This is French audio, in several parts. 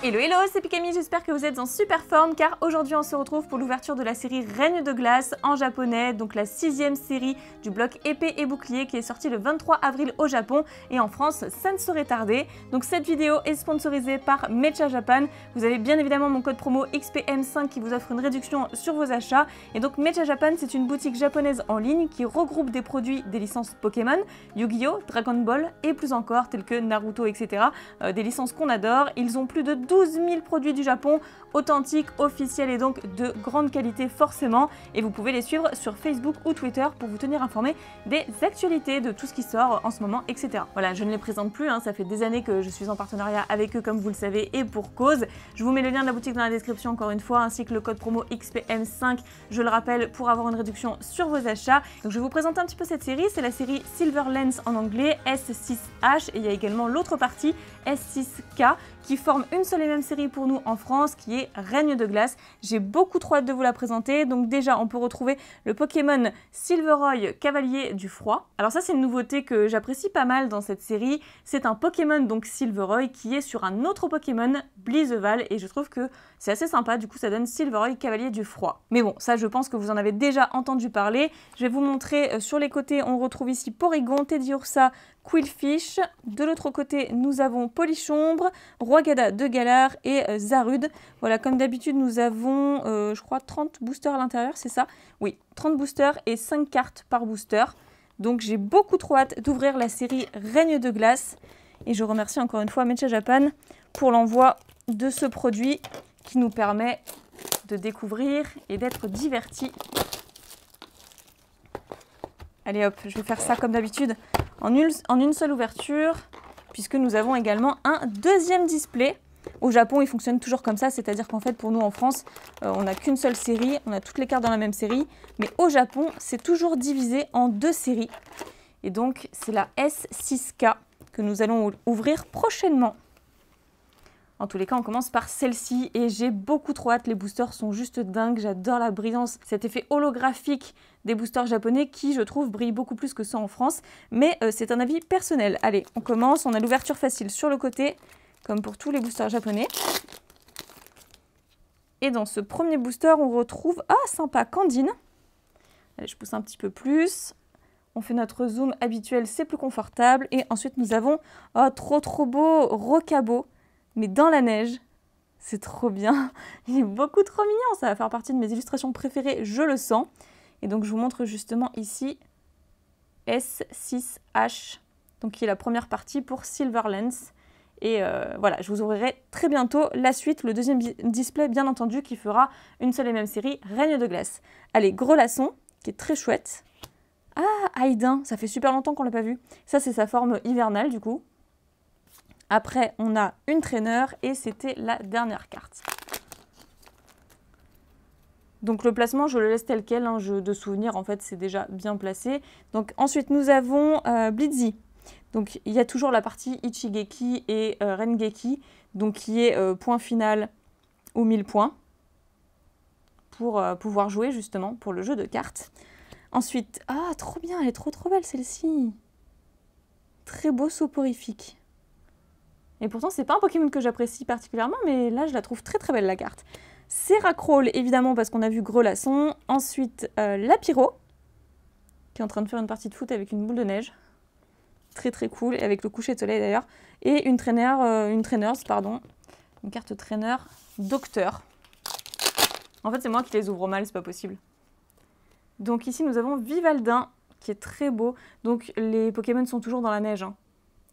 Hello hello, c'est Pikami, j'espère que vous êtes en super forme car aujourd'hui on se retrouve pour l'ouverture de la série Règne de glace en japonais, donc la 6e série du bloc épée et bouclier qui est sortie le 23 avril au Japon et en France ça ne saurait tarder. Donc cette vidéo est sponsorisée par Mecha Japan, vous avez bien évidemment mon code promo XPM5 qui vous offre une réduction sur vos achats et donc Mecha Japan c'est une boutique japonaise en ligne qui regroupe des produits des licences Pokémon, Yu-Gi-Oh, Dragon Ball et plus encore tels que Naruto etc. Des licences qu'on adore, ils ont plus de 12 000 produits du Japon, authentiques, officiels et donc de grande qualité forcément. Et vous pouvez les suivre sur Facebook ou Twitter pour vous tenir informé des actualités, de tout ce qui sort en ce moment, etc. Voilà, je ne les présente plus, ça fait des années que je suis en partenariat avec eux comme vous le savez et pour cause. Je vous mets le lien de la boutique dans la description encore une fois, ainsi que le code promo XPM5, je le rappelle, pour avoir une réduction sur vos achats. Donc je vais vous présenter un petit peu cette série, c'est la série Silver Lens en anglais, S6H, et il y a également l'autre partie, S6K, qui forme une seule et même série pour nous en France, qui est Règne de glace. J'ai beaucoup trop hâte de vous la présenter. Donc déjà, on peut retrouver le Pokémon Silveroy, Cavalier du Froid. Alors ça, c'est une nouveauté que j'apprécie pas mal dans cette série. C'est un Pokémon, donc Silveroy, qui est sur un autre Pokémon, Blizzval, et je trouve que c'est assez sympa. Du coup, ça donne Silveroy, Cavalier du Froid. Mais bon, ça, je pense que vous en avez déjà entendu parler. Je vais vous montrer sur les côtés, on retrouve ici Porygon, Teddiursa, Quillfish. De l'autre côté, nous avons Polichombre, Roigada de Galar et Zarude. Voilà, comme d'habitude, nous avons, je crois, 30 boosters à l'intérieur, c'est ça? Oui, 30 boosters et 5 cartes par booster. Donc j'ai beaucoup trop hâte d'ouvrir la série Règne de glace. Et je remercie encore une fois Mecha Japan pour l'envoi de ce produit qui nous permet de découvrir et d'être divertis. Allez hop, je vais faire ça comme d'habitude en une seule ouverture, puisque nous avons également un deuxième display. Au Japon, il fonctionne toujours comme ça, c'est-à-dire qu'en fait, pour nous en France, on n'a qu'une seule série, on a toutes les cartes dans la même série, mais au Japon, c'est toujours divisé en deux séries. Et donc, c'est la S6K que nous allons ouvrir prochainement. En tous les cas, on commence par celle-ci et j'ai beaucoup trop hâte. Les boosters sont juste dingues. J'adore la brillance, cet effet holographique des boosters japonais qui, je trouve, brillent beaucoup plus que ceux en France. Mais c'est un avis personnel. Allez, on commence. On a l'ouverture facile sur le côté, comme pour tous les boosters japonais. Et dans ce premier booster, on retrouve, sympa, Candine. Allez, je pousse un petit peu plus. On fait notre zoom habituel, c'est plus confortable. Et ensuite, nous avons, trop beau, Rocabo. Mais dans la neige, c'est trop bien. Il est beaucoup trop mignon. Ça va faire partie de mes illustrations préférées, je le sens. Et donc, je vous montre justement ici S6H, donc qui est la première partie pour Silver Lens. Et voilà, je vous ouvrirai très bientôt la suite, le deuxième display, bien entendu, qui fera une seule et même série, Règne de glace. Allez, Grelasson, qui est très chouette. Ah, Aidin, ça fait super longtemps qu'on ne l'a pas vu. Ça, c'est sa forme hivernale, du coup. Après, on a une trainer et c'était la dernière carte. Donc le placement, je le laisse tel quel, jeu de souvenir, en fait, c'est déjà bien placé. Donc ensuite, nous avons Blitzy. Donc il y a toujours la partie Ichigeki et Rengeki, donc qui est point final ou 1000 points, pour pouvoir jouer justement pour le jeu de cartes. Ensuite, trop bien, elle est trop belle celle-ci. Très beau soporifique. Et pourtant, c'est pas un Pokémon que j'apprécie particulièrement, mais là, je la trouve très belle, la carte. Seracrawl, évidemment, parce qu'on a vu Grelasson. Ensuite, Lapiro, qui est en train de faire une partie de foot avec une boule de neige. Très cool, et avec le coucher de soleil d'ailleurs. Et une trainers, une carte trainer, Docteur. En fait, c'est moi qui les ouvre mal, c'est pas possible. Donc ici, nous avons Vivaldin, qui est très beau. Donc, les Pokémon sont toujours dans la neige,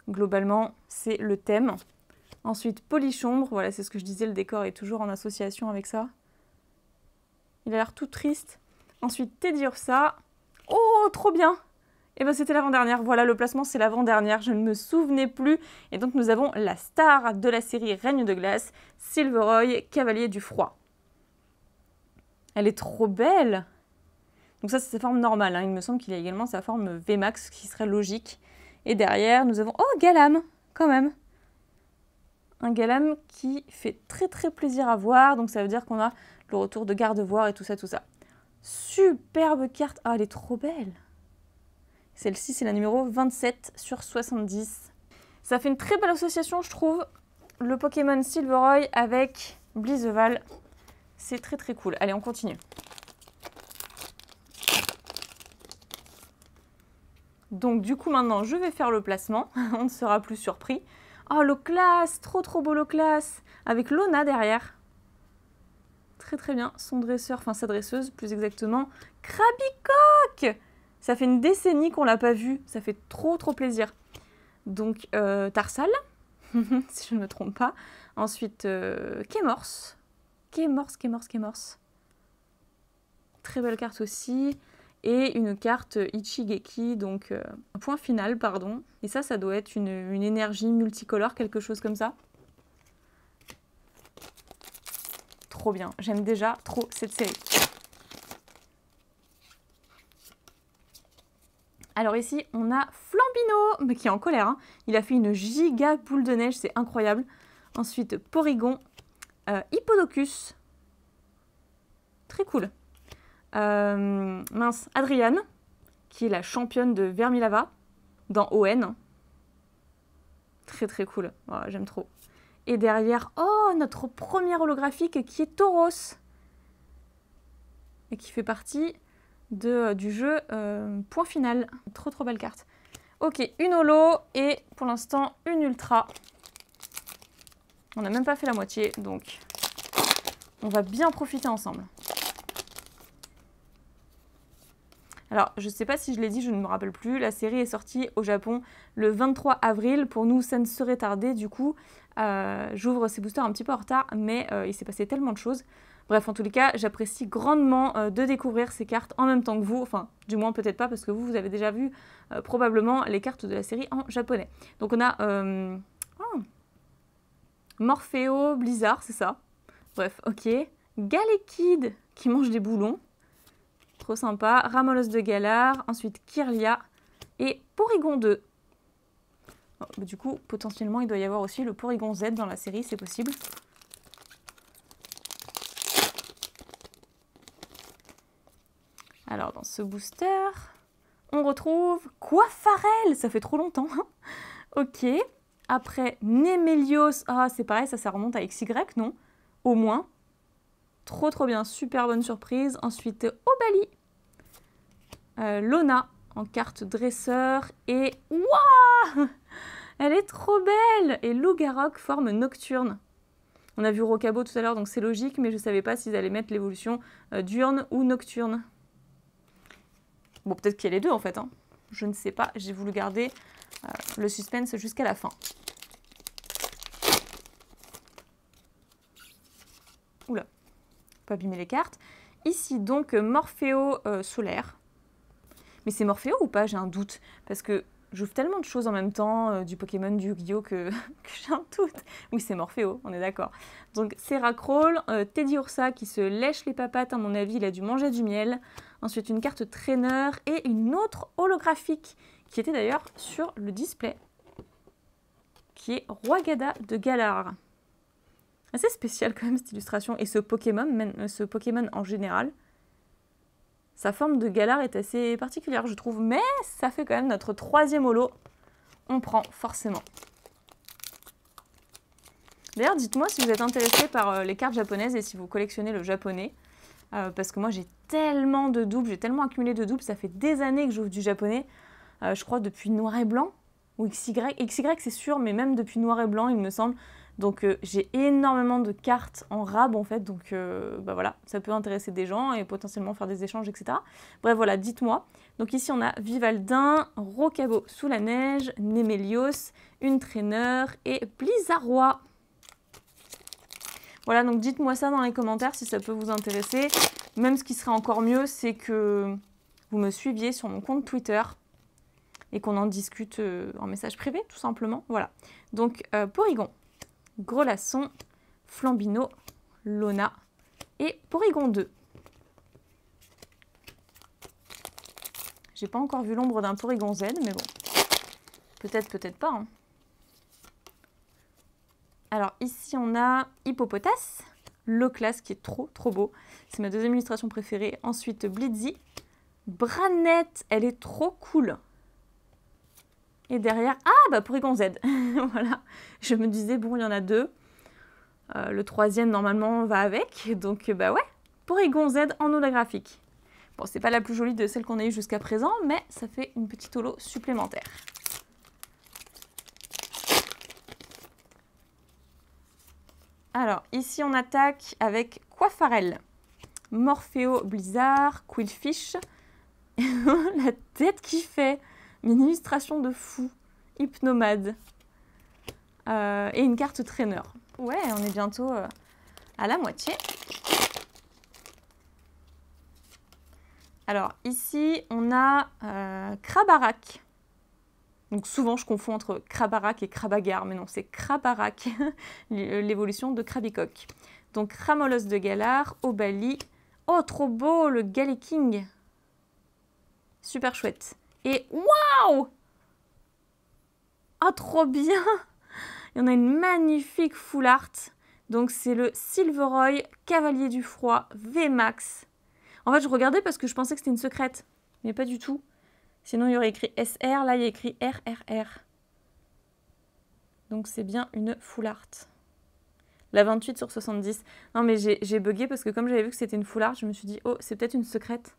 Globalement, c'est le thème. Ensuite, Polichombre, voilà, c'est ce que je disais, le décor est toujours en association avec ça. Il a l'air tout triste. Ensuite, Teddiursa. Oh, trop bien! Et bien, c'était l'avant-dernière. Voilà, le placement, c'est l'avant-dernière. Je ne me souvenais plus. Et donc, nous avons la star de la série Règne de glace, Silveroy, Cavalier du Froid. Elle est trop belle! Donc ça, c'est sa forme normale. Il me semble qu'il y a également sa forme VMAX, qui serait logique. Et derrière, nous avons... Oh, Galam, quand même. Un Galam qui fait très plaisir à voir. Donc ça veut dire qu'on a le retour de Gardevoir et tout ça. Superbe carte. Ah, elle est trop belle. Celle-ci, c'est la numéro 27 sur 70. Ça fait une très belle association, je trouve. le Pokémon Silveroy avec Blizzval. C'est très très cool. Allez, on continue. Donc du coup maintenant je vais faire le placement, on ne sera plus surpris. Oh Loclas, trop beau Loclas, avec Lona derrière. Très très bien, son dresseur, enfin sa dresseuse plus exactement. Krabicoque! Ça fait une décennie qu'on l'a pas vu, ça fait trop plaisir. Donc Tarsal, si je ne me trompe pas. Ensuite Kémorse. Kémorse. Très belle carte aussi. Et une carte Ichigeki, donc un point final, pardon. Et ça doit être une énergie multicolore, quelque chose comme ça. Trop bien, j'aime déjà trop cette série. Alors ici, on a Flambino, mais qui est en colère. Hein. Il a fait une giga boule de neige, c'est incroyable. Ensuite, Porygon, Hippodocus. Très cool. Adriane, qui est la championne de Vermilava dans ON. Très cool, oh, j'aime trop. Et derrière, oh, notre première holographique qui est Tauros. Et qui fait partie du jeu Point Final. Trop belle carte. Ok, une holo et pour l'instant une ultra. On n'a même pas fait la moitié, donc on va bien profiter ensemble. Alors, je ne sais pas si je l'ai dit, je ne me rappelle plus. La série est sortie au Japon le 23 avril. Pour nous, ça ne serait tardé. Du coup, j'ouvre ces boosters un petit peu en retard, mais il s'est passé tellement de choses. Bref, en tous les cas, j'apprécie grandement de découvrir ces cartes en même temps que vous. Enfin, du moins peut-être pas, parce que vous avez déjà vu probablement les cartes de la série en japonais. Donc on a Morpheo, Blizzard, c'est ça. Bref, ok. Galekid, qui mange des boulons. Trop sympa. Ramolos de Galar, ensuite Kirlia et Porygon 2. Oh, bah du coup, potentiellement, il doit y avoir aussi le Porygon Z dans la série, c'est possible. Alors, dans ce booster, on retrouve Quafarel. Ça fait trop longtemps. Ok. Après, Nemelios. Ah, c'est pareil, ça remonte à XY, non? Au moins. Trop bien, super bonne surprise. Ensuite, Obali. Lona en carte dresseur. Et waouh, elle est trop belle. Et Lougarok forme nocturne. On a vu Rocabo tout à l'heure, donc c'est logique, mais je ne savais pas s'ils allaient mettre l'évolution diurne ou nocturne. Bon, peut-être qu'il y a les deux en fait. Hein. Je ne sais pas, j'ai voulu garder le suspense jusqu'à la fin. Oula, pas abîmer les cartes. Ici donc Morpheo solaire. Mais c'est Morpheo ou pas? J'ai un doute. Parce que j'ouvre tellement de choses en même temps, du Pokémon, du Yu-Gi-Oh! Que j'ai un doute. Oui, c'est Morpheo, on est d'accord. Donc Seracrawl, Teddiursa qui se lèche les papates, à mon avis, il a dû manger du miel. Ensuite, une carte traîneur et une autre holographique qui était d'ailleurs sur le display, qui est Roigada de Galar. Assez spécial quand même cette illustration. Et ce Pokémon en général. Sa forme de Galar est assez particulière, je trouve, mais ça fait quand même notre troisième holo. On prend forcément. D'ailleurs, dites-moi si vous êtes intéressé par les cartes japonaises et si vous collectionnez le japonais. Parce que moi, j'ai tellement de doubles, j'ai tellement accumulé de doubles. Ça fait des années que j'ouvre du japonais. Je crois depuis Noir et Blanc ou XY. XY, c'est sûr, mais même depuis Noir et Blanc, il me semble. Donc j'ai énormément de cartes en rab en fait, donc bah voilà, ça peut intéresser des gens et potentiellement faire des échanges, etc. Bref voilà, dites-moi. Donc ici on a Vivaldin, Rocabo sous la neige, Nemelios, une traîneur et Blizzarrois. Voilà, donc dites-moi ça dans les commentaires si ça peut vous intéresser. Même ce qui serait encore mieux, c'est que vous me suiviez sur mon compte Twitter et qu'on en discute en message privé tout simplement. Voilà, donc Porygon. Grelasson, Flambino, Lona et Porygon 2. J'ai pas encore vu l'ombre d'un Porygon Z, mais bon. Peut-être pas. Hein. Alors ici on a Hippopotas, Loclas qui est trop beau. C'est ma deuxième illustration préférée. Ensuite Blitzy, Branette, elle est trop cool. Et derrière, ah bah Porygon Z. Voilà, je me disais, bon, il y en a 2. Le 3e, normalement, va avec. Donc, bah ouais, Porygon Z en holographique. Bon, c'est pas la plus jolie de celle qu'on a eue jusqu'à présent, mais ça fait une petite holo supplémentaire. Alors, ici, on attaque avec Quafarel, Morpheo Blizzard, Quillfish. La tête qui fait, mais une illustration de fou. Hypnomade. Et une carte traîneur. Ouais, on est bientôt à la moitié. Alors, ici, on a Krabarak. Donc, souvent, je confonds entre Krabarak et Krabagar, mais non, c'est Krabarak, l'évolution de Krabicoque. Donc, Ramolos de Galar, Obali. Oh, trop beau, le Galeking. Super chouette. Et waouh! Ah, trop bien! Il y en a une magnifique full art. Donc, c'est le Silveroy Cavalier du Froid VMAX. En fait, je regardais parce que je pensais que c'était une secrète, mais pas du tout. Sinon, il y aurait écrit SR, là, il y a écrit RRR. Donc, c'est bien une full art. La 28 sur 70. Non, mais j'ai bugué parce que comme j'avais vu que c'était une full art, je me suis dit, oh, c'est peut-être une secrète.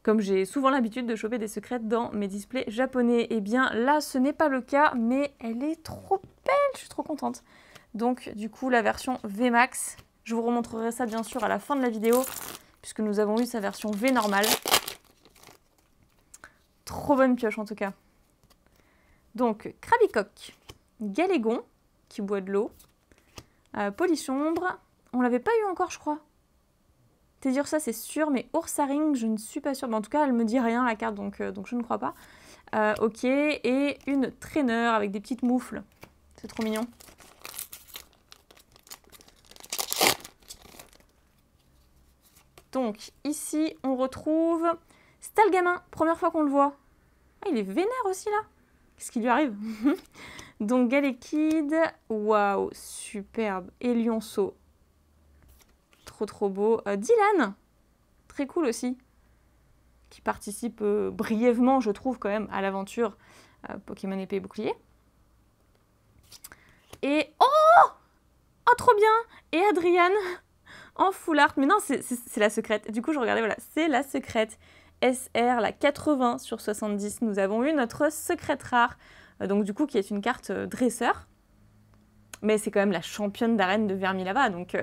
Comme j'ai souvent l'habitude de choper des secrètes dans mes displays japonais. Eh bien, là, ce n'est pas le cas, mais elle est trop belle, je suis trop contente. Donc, du coup, la version VMAX, je vous remontrerai ça, bien sûr, à la fin de la vidéo, puisque nous avons eu sa version V normale. Trop bonne pioche, en tout cas. Donc, Krabicoque, Galégon, qui boit de l'eau, Polychombre, on l'avait pas eu encore, je crois. Dire ça, c'est sûr, mais Oursaring, je ne suis pas sûre. Mais en tout cas, elle me dit rien, la carte, donc je ne crois pas. Ok, et une traîneur avec des petites moufles. C'est trop mignon. Donc, ici, on retrouve Stalgamin, première fois qu'on le voit. Ah, il est vénère aussi, là. Qu'est-ce qui lui arrive? Donc, Galekid, waouh, superbe. Et Lionceau. Trop beau. Dylan, très cool aussi, qui participe brièvement, je trouve, quand même, à l'aventure Pokémon épée et bouclier. Et oh, trop bien. Et Adrian en full art, mais non, c'est la secrète. Du coup, je regardais, voilà, c'est la secrète. SR, la 80 sur 70. Nous avons eu notre secrète rare, donc du coup, qui est une carte dresseur. Mais c'est quand même la championne d'arène de Vermilava, donc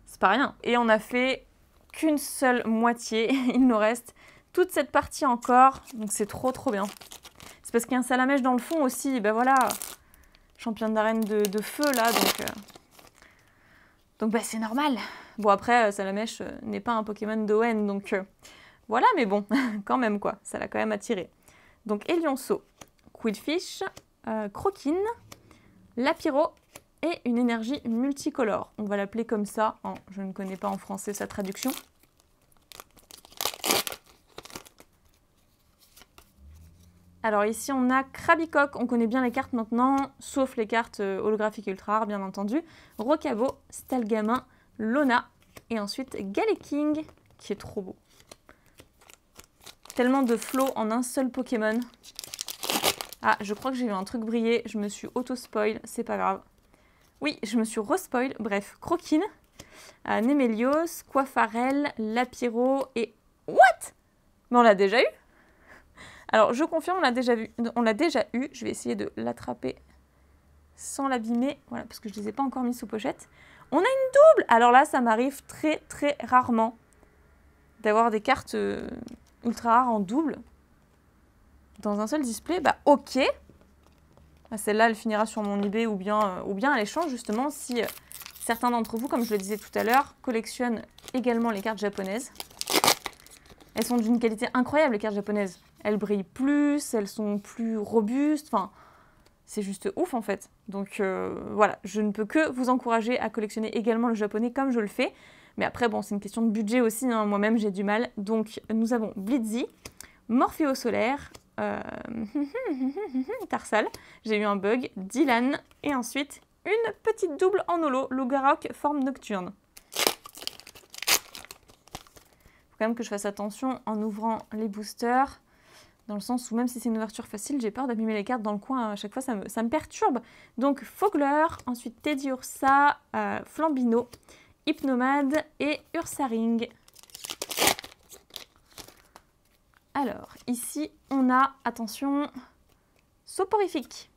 c'est pas rien. Et on a fait qu'une seule moitié. Il nous reste toute cette partie encore, donc c'est trop bien. C'est parce qu'il y a un Salamèche dans le fond aussi, ben voilà, championne d'arène de feu là, donc bah, c'est normal. Bon après, Salamèche n'est pas un Pokémon d'ON, donc voilà, mais bon, quand même quoi, ça l'a quand même attiré. Donc Elionceau, Quillfish, Croquine, Lapiro et une énergie multicolore. On va l'appeler comme ça, hein, je ne connais pas en français sa traduction. Alors ici on a Krabicoque, on connaît bien les cartes maintenant, sauf les cartes holographiques ultra rares bien entendu. Rocabo, Stalgamin, Lona et ensuite Galeking qui est trop beau. Tellement de flow en un seul Pokémon. Ah, je crois que j'ai vu un truc briller, je me suis auto-spoil, c'est pas grave. Oui, je me suis re-spoil, bref, Croquine, Némélios, Quafarel, Lapiro et... What? Mais on l'a déjà eu? Alors, je confirme, on l'a déjà vu. On l'a déjà eu. Je vais essayer de l'attraper sans l'abîmer. Voilà, parce que je ne les ai pas encore mis sous pochette. On a une double. Alors là, ça m'arrive très rarement d'avoir des cartes ultra rares en double dans un seul display. Bah, ok. Celle-là, elle finira sur mon eBay ou bien à l'échange, justement, si certains d'entre vous, comme je le disais tout à l'heure, collectionnent également les cartes japonaises. Elles sont d'une qualité incroyable, les cartes japonaises. Elles brillent plus, elles sont plus robustes, enfin, c'est juste ouf en fait. Donc voilà, je ne peux que vous encourager à collectionner également le japonais comme je le fais. Mais après, bon, c'est une question de budget aussi, hein. Moi-même j'ai du mal. Donc nous avons Blitzy, Morpheo Solaire, Tarsal, j'ai eu un bug, Dylan, et ensuite une petite double en holo, Logarok forme nocturne. Faut quand même que je fasse attention en ouvrant les boosters. Dans le sens où même si c'est une ouverture facile, j'ai peur d'abîmer les cartes dans le coin. À chaque fois, ça me perturbe. Donc Fogler, ensuite Teddiursa, Flambino, Hypnomade et Ursaring. Alors, ici, on a, attention, Soporifique,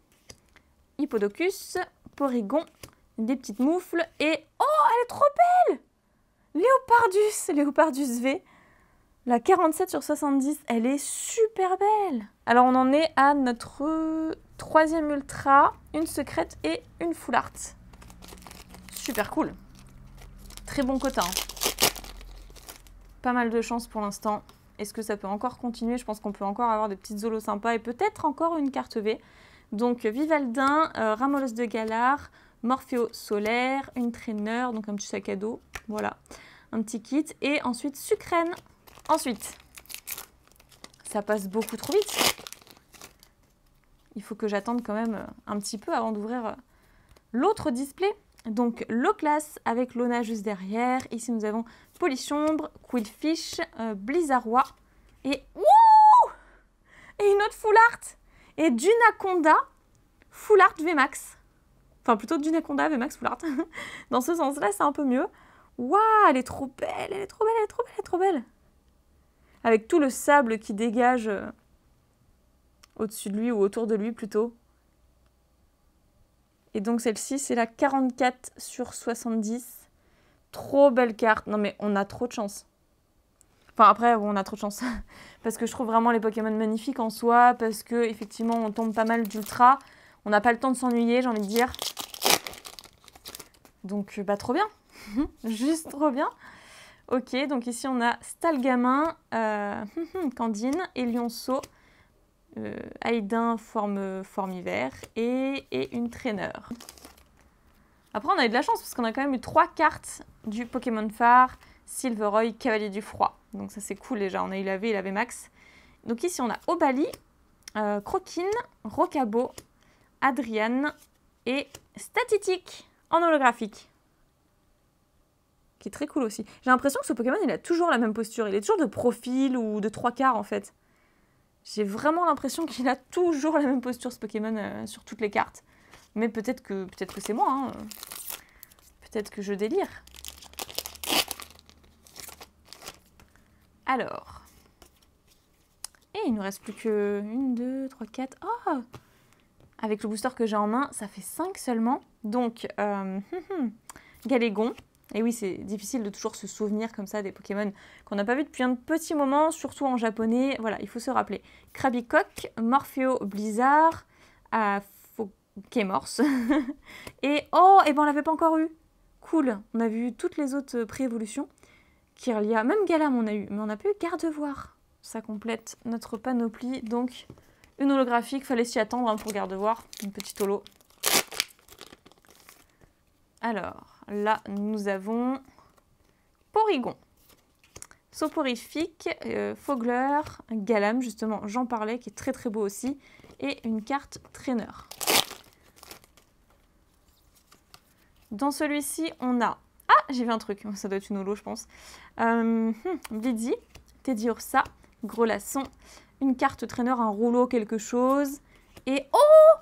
Hippodocus, Porygon, des petites moufles et... Oh, elle est trop belle! Léopardus V. La 47 sur 70, elle est super belle. Alors, on en est à notre 3e ultra, une secrète et une full art. Super cool. Très bon quota. Pas mal de chance pour l'instant. Est-ce que ça peut encore continuer? Je pense qu'on peut encore avoir des petites zolos sympas et peut-être encore une carte V. Donc Vivaldin, Ramolos de Galar, Morpheo Solaire, une traîneur, donc un petit sac à dos, voilà, un petit kit. Et ensuite Sucrène. Ensuite, ça passe beaucoup trop vite. Il faut que j'attende quand même un petit peu avant d'ouvrir l'autre display. Donc Loclas avec Lona juste derrière. Ici nous avons Polychombre, Quillfish, Blizzarrois et... Wouh! Et une autre Full Art. Et Dunaconda Full Art VMAX. Enfin plutôt Dunaconda VMAX Full Art. Dans ce sens-là, c'est un peu mieux. Waouh, elle est trop belle, elle est trop belle, elle est trop belle, elle est trop belle. Avec tout le sable qui dégage au-dessus de lui ou autour de lui plutôt. Et donc celle-ci, c'est la 44 sur 70. Trop belle carte. Non mais on a trop de chance. Enfin après, bon, on a trop de chance. Parce que je trouve vraiment les Pokémon magnifiques en soi. Parce que effectivement, on tombe pas mal d'ultra. On n'a pas le temps de s'ennuyer, j'ai envie de dire. Donc bah trop bien. Juste trop bien. Ok, donc ici on a Stalgamin, Candine, Elionceau, Aïdin, Formiver et une traîneur. Après on a eu de la chance parce qu'on a quand même eu 3 cartes du Pokémon phare, Silveroy, Cavalier du Froid. Donc ça c'est cool déjà, on a eu la V et la V Max. Donc ici on a Obali, Croquine, Rocabo, Adriane et Statitique en holographique. Qui est très cool aussi. J'ai l'impression que ce Pokémon il a toujours la même posture, il est toujours de profil ou de 3/4 en fait. J'ai vraiment l'impression qu'il a toujours la même posture ce Pokémon sur toutes les cartes. Mais peut-être que c'est moi, hein. Peut-être que je délire. Alors. Et il nous reste plus que 1, 2, 3, 4. Oh! Avec le booster que j'ai en main, ça fait 5 seulement. Donc, Galégon. Et oui, c'est difficile de toujours se souvenir comme ça des Pokémon qu'on n'a pas vus depuis un petit moment, surtout en japonais. Voilà, il faut se rappeler. Krabicoque, Morpheo Blizzard, Kémorse. Et oh, et ben on l'avait pas encore eu. Cool, on a vu toutes les autres pré-évolutions. Kirlia, même Galam on a eu, mais on n'a pas eu Gardevoir. Ça complète notre panoplie. Donc, une holographique, fallait s'y attendre hein, pour Gardevoir. Une petite holo. Alors, là, nous avons Porygon, Soporifique, Fogler, Galam, justement, j'en parlais, qui est très très beau aussi, et une carte traîneur. Dans celui-ci, on a... Ah, j'ai vu un truc, ça doit être une holo, je pense. Bliddy, Teddiursa, Grelasson, une carte traîneur, un rouleau, quelque chose, et... Oh!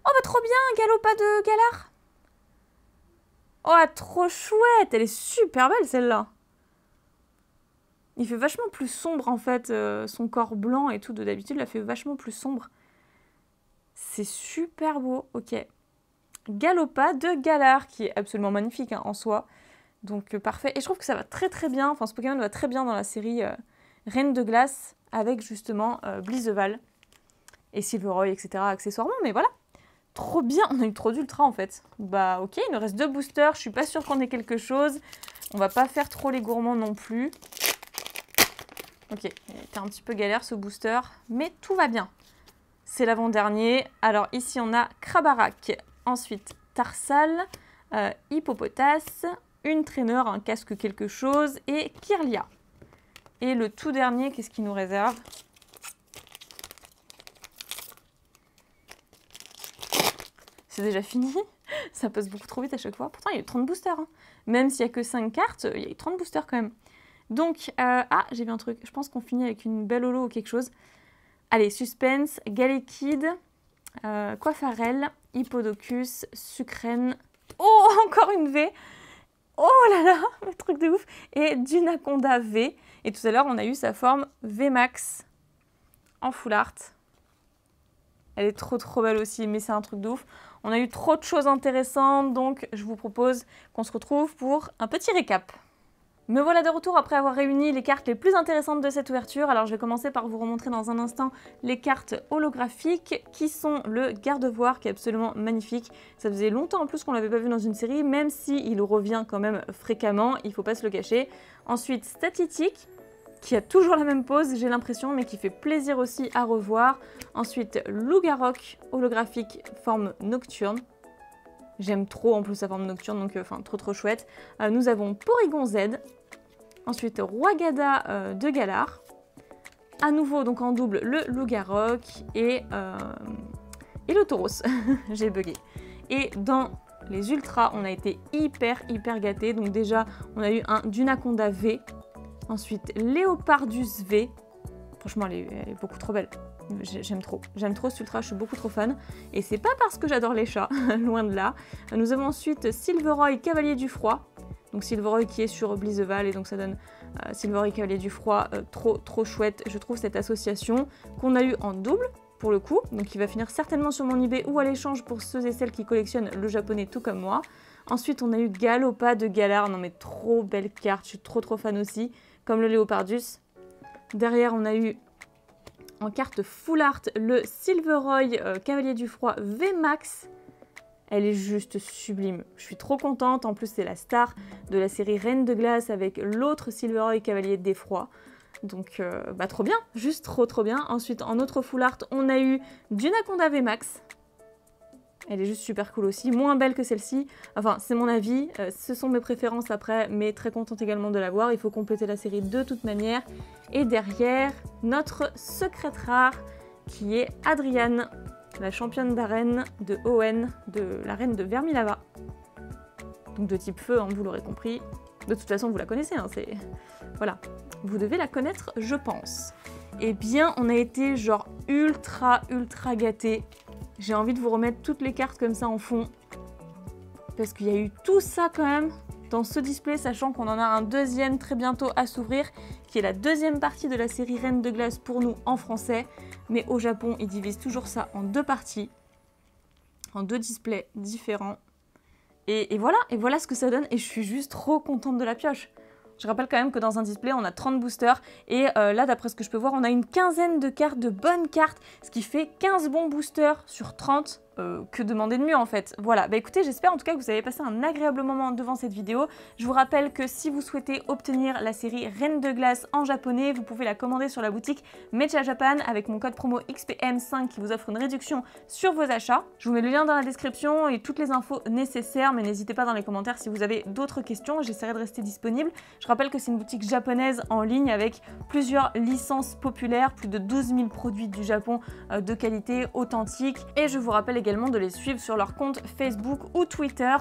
Oh, bah trop bien, Galopa de Galar. Oh, trop chouette! Elle est super belle, celle-là. Il fait vachement plus sombre, en fait. Son corps blanc et tout, de d'habitude, la fait vachement plus sombre. C'est super beau. Ok. Galopa de Galar, qui est absolument magnifique hein, en soi. Donc, parfait. Et je trouve que ça va très très bien. Enfin, ce Pokémon va très bien dans la série Reine de Glace, avec justement Blizzeval et Silveroy, etc. accessoirement. Mais voilà. Trop bien, on a eu trop d'ultra en fait. Bah ok, il nous reste 2 boosters, je suis pas sûre qu'on ait quelque chose. On va pas faire trop les gourmands non plus. Ok, il était un petit peu galère ce booster, mais tout va bien. C'est l'avant-dernier. Alors ici on a Krabarak, ensuite Tarsal, Hippopotas, une traîneur, un casque quelque chose et Kirlia. Et le tout dernier, qu'est-ce qu'il nous réserve ? C'est déjà fini, ça passe beaucoup trop vite à chaque fois. Pourtant, il y a eu 30 boosters. Hein. Même s'il n'y a que 5 cartes, il y a eu 30 boosters quand même. Donc, ah, j'ai vu un truc. Je pense qu'on finit avec une belle holo ou quelque chose. Allez, Suspense, Galekid, Coiffarel, Hippodocus, Sucrène. Oh, encore une V. Oh là là, le truc de ouf. Et Dunaconda V. Et tout à l'heure, on a eu sa forme VMAX en full art. Elle est trop belle aussi, mais c'est un truc de ouf. On a eu trop de choses intéressantes, donc je vous propose qu'on se retrouve pour un petit récap. Me voilà de retour après avoir réuni les cartes les plus intéressantes de cette ouverture. Alors je vais commencer par vous remontrer dans un instant les cartes holographiques qui sont le Gardevoir qui est absolument magnifique. Ça faisait longtemps en plus qu'on ne l'avait pas vu dans une série, même s'il revient quand même fréquemment, il ne faut pas se le cacher. Ensuite Statitique qui a toujours la même pose, j'ai l'impression, mais qui fait plaisir aussi à revoir. Ensuite Lougarok holographique forme nocturne. J'aime trop en plus sa forme nocturne, donc enfin trop chouette. Nous avons Porygon Z. Ensuite Roi-Gada de Galar. À nouveau donc en double le Lougarok et le Tauros. J'ai bugué. Et dans les ultras, on a été hyper gâtés. Donc déjà, on a eu un Dunaconda V. Ensuite Léopardus V. Franchement, elle est beaucoup trop belle. J'aime trop ce ultra, je suis beaucoup trop fan. Et c'est pas parce que j'adore les chats, loin de là. Nous avons ensuite Silveroy, Cavalier du Froid. Donc Silveroy qui est sur Blizeval et donc ça donne Silveroy, Cavalier du Froid. Trop chouette, je trouve cette association qu'on a eu en double pour le coup. Donc il va finir certainement sur mon eBay ou à l'échange pour ceux et celles qui collectionnent le japonais tout comme moi. Ensuite on a eu Galopa de Galar, non mais trop belle carte, je suis trop fan aussi. Comme le Léopardus. Derrière on a eu en carte full art, le Silveroy Cavalier du Froid VMAX. Elle est juste sublime. Je suis trop contente. En plus, c'est la star de la série Reine de Glace avec l'autre Silveroy Cavalier d'Effroi. Donc, trop bien. Juste trop bien. Ensuite, en autre full art, on a eu Dunaconda VMAX. Elle est juste super cool aussi. Moins belle que celle-ci. Enfin, c'est mon avis. Ce sont mes préférences après, mais très contente également de la voir. Il faut compléter la série de toute manière. Et derrière, notre secrète rare qui est Adriane, la championne d'arène de Owen, de la reine de Vermilava. Donc de type feu, hein, vous l'aurez compris. De toute façon, vous la connaissez. Hein, voilà, vous devez la connaître, je pense. Eh bien, on a été genre ultra gâtés. J'ai envie de vous remettre toutes les cartes comme ça en fond. Parce qu'il y a eu tout ça quand même dans ce display, sachant qu'on en a un deuxième très bientôt à s'ouvrir, qui est la deuxième partie de la série Reine de Glace pour nous en français. Mais au Japon, ils divisent toujours ça en deux parties, en deux displays différents. Et voilà ce que ça donne. Et je suis juste trop contente de la pioche. Je rappelle quand même que dans un display, on a 30 boosters et là, d'après ce que je peux voir, on a une quinzaine de cartes, de bonnes cartes, ce qui fait 15 bons boosters sur 30. Que demander de mieux en fait. Voilà, bah écoutez, j'espère en tout cas que vous avez passé un agréable moment devant cette vidéo. Je vous rappelle que si vous souhaitez obtenir la série Reine de Glace en japonais, vous pouvez la commander sur la boutique Mecha Japan avec mon code promo XPM5 qui vous offre une réduction sur vos achats. Je vous mets le lien dans la description et toutes les infos nécessaires, mais n'hésitez pas dans les commentaires si vous avez d'autres questions, j'essaierai de rester disponible. Je rappelle que c'est une boutique japonaise en ligne avec plusieurs licences populaires, plus de 12 000 produits du Japon de qualité authentique, et je vous rappelle également de les suivre sur leur compte Facebook ou Twitter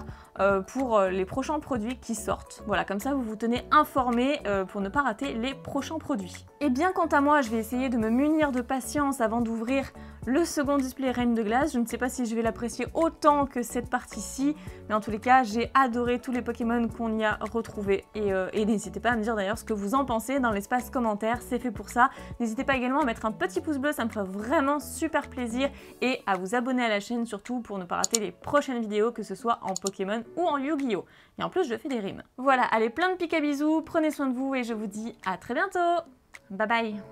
pour les prochains produits qui sortent. Voilà, comme ça vous vous tenez informé pour ne pas rater les prochains produits. Et bien quant à moi, je vais essayer de me munir de patience avant d'ouvrir le second display Reine de Glace. Je ne sais pas si je vais l'apprécier autant que cette partie-ci, mais en tous les cas, j'ai adoré tous les Pokémon qu'on y a retrouvés. Et n'hésitez pas à me dire d'ailleurs ce que vous en pensez dans l'espace commentaire, c'est fait pour ça. N'hésitez pas également à mettre un petit pouce bleu, ça me ferait vraiment super plaisir, et à vous abonner à la chaîne surtout pour ne pas rater les prochaines vidéos, que ce soit en Pokémon ou en Yu-Gi-Oh! Et en plus, je fais des rimes. Voilà, allez, plein de pics à bisous, prenez soin de vous et je vous dis à très bientôt. Bye bye.